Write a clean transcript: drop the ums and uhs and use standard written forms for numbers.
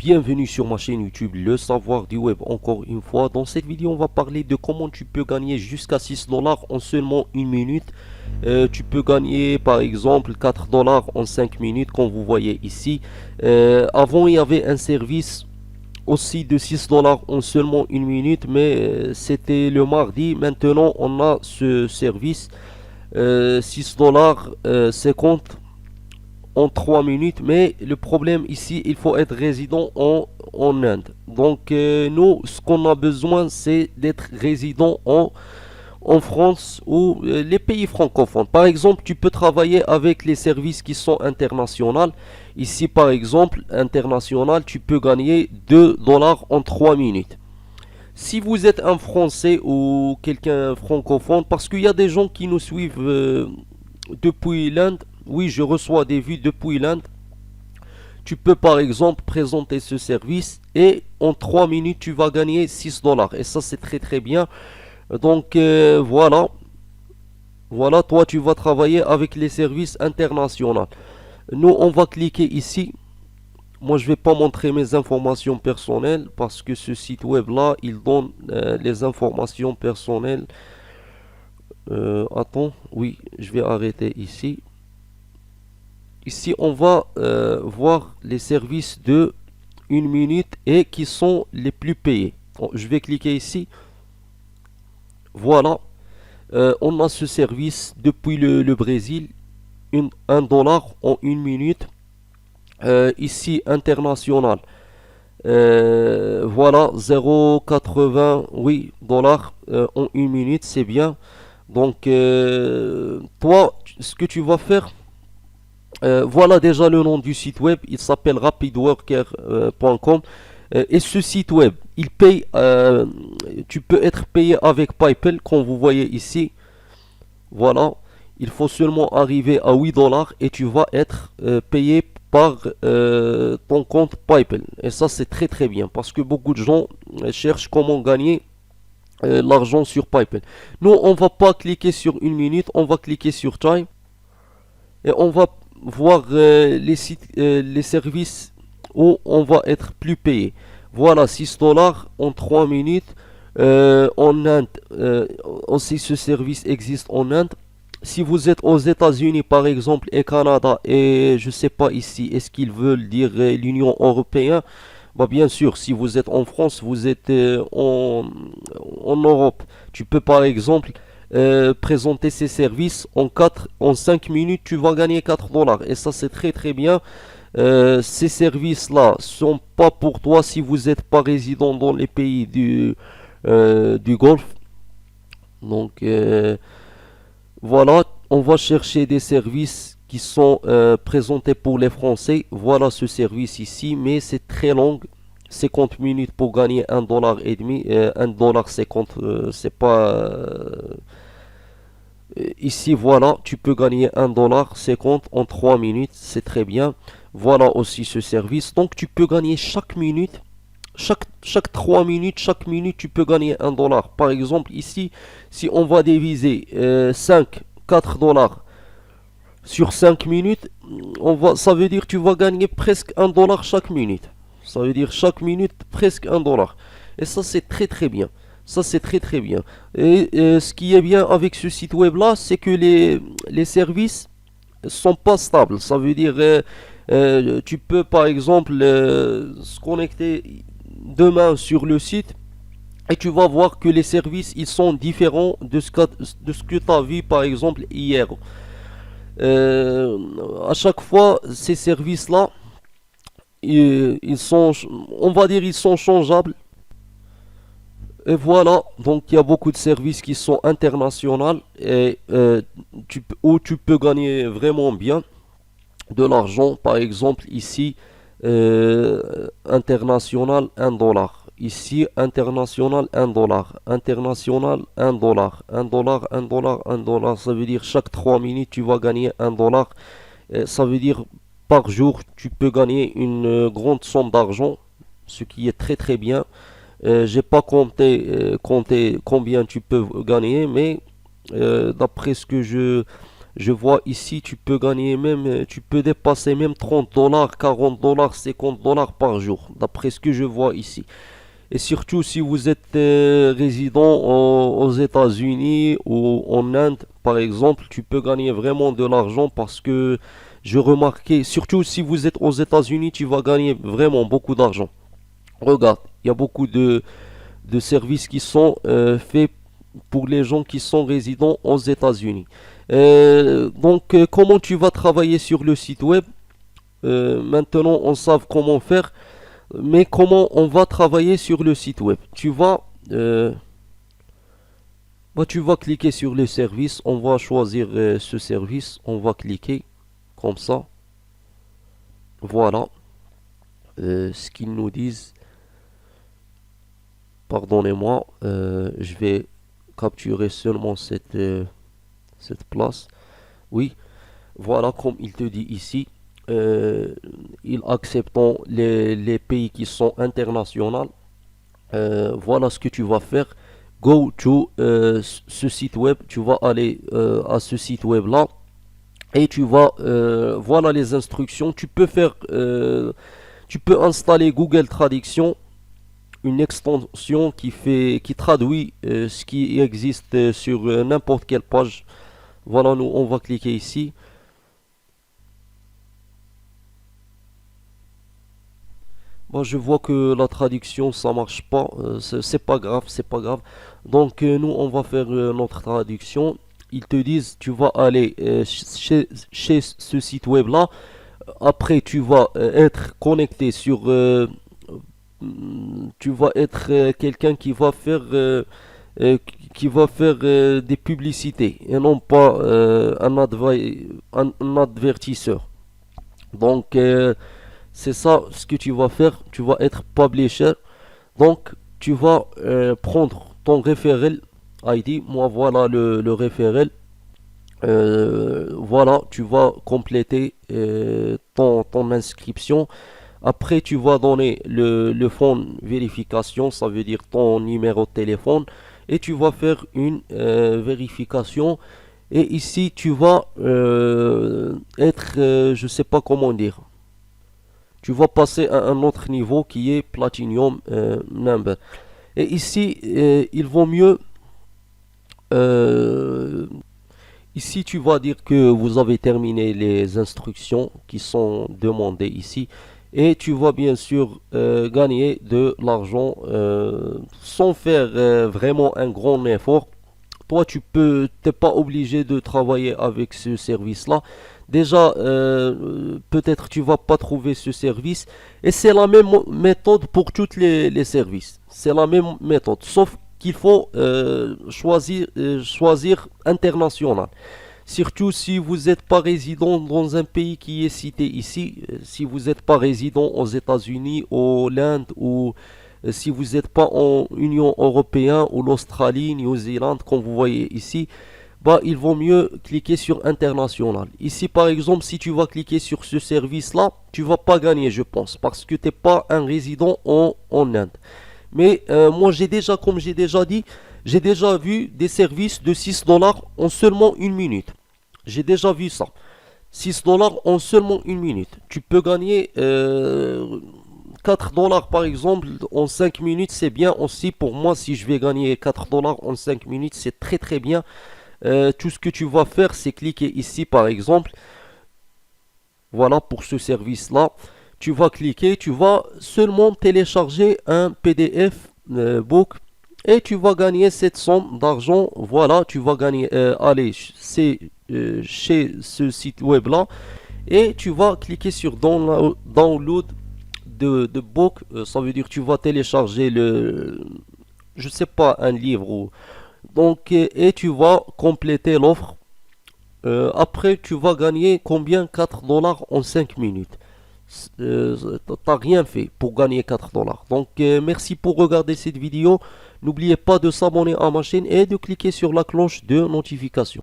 Bienvenue sur ma chaîne YouTube Le Savoir du Web. Encore une fois, dans cette vidéo, on va parler de comment tu peux gagner jusqu'à 6 dollars en seulement une minute. Tu peux gagner par exemple 4 dollars en 5 minutes, comme vous voyez ici. Avant, il y avait un service aussi de 6 dollars en seulement une minute, mais c'était le mardi. Maintenant, on a ce service 6 dollars 50 en 3 minutes, mais le problème ici, il faut être résident en Inde. Donc nous, ce qu'on a besoin, c'est d'être résident en France ou les pays francophones. Par exemple, tu peux travailler avec les services qui sont internationaux. Ici, par exemple, international, tu peux gagner 2 dollars en 3 minutes. Si vous êtes un Français ou quelqu'un francophone, parce qu'il y a des gens qui nous suivent depuis l'Inde. Oui, je reçois des vues depuis l'Inde. Tu peux par exemple présenter ce service et en 3 minutes tu vas gagner 6 dollars. Et ça c'est très très bien. Donc voilà. Voilà, toi tu vas travailler avec les services internationaux. Nous on va cliquer ici. Moi je vais pas montrer mes informations personnelles parce que ce site web là il donne les informations personnelles. Attends, oui, je vais arrêter ici. Ici, on va voir les services de une minute et qui sont les plus payés. Bon, je vais cliquer ici. Voilà. On a ce service depuis le Brésil. 1 dollar en une minute. Ici, international. Voilà, 0,80 oui, dollars en une minute. C'est bien. Donc, toi, ce que tu vas faire, voilà déjà le nom du site web, il s'appelle rapidworker.com. Et ce site web, il paye, tu peux être payé avec PayPal, comme vous voyez ici. Voilà, il faut seulement arriver à 8 dollars et tu vas être payé par ton compte PayPal. Et ça, c'est très très bien parce que beaucoup de gens cherchent comment gagner l'argent sur PayPal. Nous, on va pas cliquer sur une minute, on va cliquer sur Time. Et on va voir les sites, les services où on va être plus payé. Voilà, 6 dollars en 3 minutes. En Inde, aussi ce service existe en Inde. Si vous êtes aux États-Unis par exemple et Canada et je sais pas ici, est-ce qu'ils veulent dire l'Union européenne? Bah bien sûr, si vous êtes en France, vous êtes en Europe. Tu peux par exemple présenter ces services en 5 minutes, tu vas gagner 4 dollars. Et ça, c'est très très bien. Ces services-là sont pas pour toi si vous n'êtes pas résident dans les pays du Golfe. Donc voilà, on va chercher des services qui sont présentés pour les Français. Voilà ce service ici, mais c'est très long. 50 minutes pour gagner 1 dollar et demi, 1 dollar 50, c'est pas ici, voilà, tu peux gagner 1 dollar 50 en 3 minutes, c'est très bien. Voilà aussi ce service. Donc tu peux gagner chaque minute, chaque 3 minutes, chaque minute, tu peux gagner 1 dollar. Par exemple, ici, si on va diviser 5, 4 dollars sur 5 minutes, ça veut dire que tu vas gagner presque 1 dollar chaque minute. Ça veut dire chaque minute presque 1 dollar. Et ça, c'est très très bien. Ça, c'est très très bien. Et ce qui est bien avec ce site web là, c'est que les services sont pas stables. Ça veut dire, tu peux par exemple se connecter demain sur le site et tu vas voir que les services ils sont différents de ce que tu as vu par exemple hier. À chaque fois, ces services là, ils sont, on va dire, ils sont changeables. Et voilà, donc il y a beaucoup de services qui sont internationaux et où tu peux gagner vraiment bien de l'argent. Par exemple, ici, international 1 dollar. Ici, international 1 dollar. International 1 dollar. 1 dollar, 1 dollar, 1 dollar. Ça veut dire chaque 3 minutes, tu vas gagner 1 dollar. Et ça veut dire par jour, tu peux gagner une grande somme d'argent, ce qui est très très bien. J'ai pas compté combien tu peux gagner, mais d'après ce que Je vois ici, tu peux gagner même, tu peux dépasser même 30 dollars, 40 dollars, 50 dollars par jour, d'après ce que je vois ici. Et surtout si vous êtes résident aux États-Unis ou en Inde, par exemple, tu peux gagner vraiment de l'argent parce que je remarquais, surtout si vous êtes aux États-Unis, tu vas gagner vraiment beaucoup d'argent. Regarde, il y a beaucoup de services qui sont faits pour les gens qui sont résidents aux États-Unis. Comment tu vas travailler sur le site web? Maintenant, on sait comment faire, mais comment on va travailler sur le site web? Tu vas cliquer sur le service. On va choisir ce service. On va cliquer comme ça. Voilà ce qu'ils nous disent. Pardonnez-moi, je vais capturer seulement cette place. Oui, voilà comme il te dit ici. Ils acceptent les pays qui sont internationaux. Voilà ce que tu vas faire. Go to ce site web. Tu vas aller à ce site web là et tu vas voilà les instructions. Tu peux installer Google Traduction, une extension qui traduit ce qui existe sur n'importe quelle page. Voilà, nous on va cliquer ici. Bon, je vois que la traduction ça marche pas. C'est pas grave, c'est pas grave. Nous on va faire notre traduction. Ils te disent tu vas aller chez ce site web là. Après tu vas être connecté sur tu vas être quelqu'un euh, qui va faire des publicités et non pas un advertiseur. Donc c'est ça ce que tu vas faire. Tu vas être publisher. Donc tu vas prendre ton referral ID. Moi voilà le referral. Voilà, tu vas compléter ton inscription. Après, tu vas donner le fond vérification, ça veut dire ton numéro de téléphone, et tu vas faire une vérification. Et ici, tu vas être, je sais pas comment dire, tu vas passer à un autre niveau qui est Platinum Number. Et ici, il vaut mieux, euh, ici, tu vas dire que vous avez terminé les instructions qui sont demandées ici. Et tu vas bien sûr gagner de l'argent sans faire vraiment un grand effort. Toi, t'es pas obligé de travailler avec ce service-là. Déjà, peut-être tu vas pas trouver ce service. Et c'est la même méthode pour tous les services. C'est la même méthode. Sauf qu'il faut choisir international. Surtout si vous n'êtes pas résident dans un pays qui est cité ici, si vous n'êtes pas résident aux États-Unis, ou l'Inde, ou si vous n'êtes pas en Union européenne, ou l'Australie, New-Zélande, comme vous voyez ici, bah, il vaut mieux cliquer sur international. Ici, par exemple, si tu vas cliquer sur ce service-là, tu vas pas gagner, je pense, parce que tu n'es pas un résident en Inde. Mais moi, comme j'ai déjà dit, j'ai déjà vu des services de 6 dollars en seulement une minute. J'ai déjà vu ça. 6 dollars en seulement une minute. Tu peux gagner 4 dollars par exemple en 5 minutes. C'est bien aussi pour moi si je vais gagner 4 dollars en 5 minutes. C'est très très bien. Tout ce que tu vas faire, c'est cliquer ici par exemple. Voilà pour ce service-là. Tu vas cliquer, tu vas seulement télécharger un PDF book et tu vas gagner cette somme d'argent. Voilà, tu vas gagner, allez, chez ce site web là et tu vas cliquer sur download de book. Ça veut dire que tu vas télécharger je sais pas, un livre et tu vas compléter l'offre. Après, tu vas gagner combien? 4 dollars en 5 minutes. T'as rien fait pour gagner 4 dollars. Merci pour regarder cette vidéo. N'oubliez pas de s'abonner à ma chaîne et de cliquer sur la cloche de notification.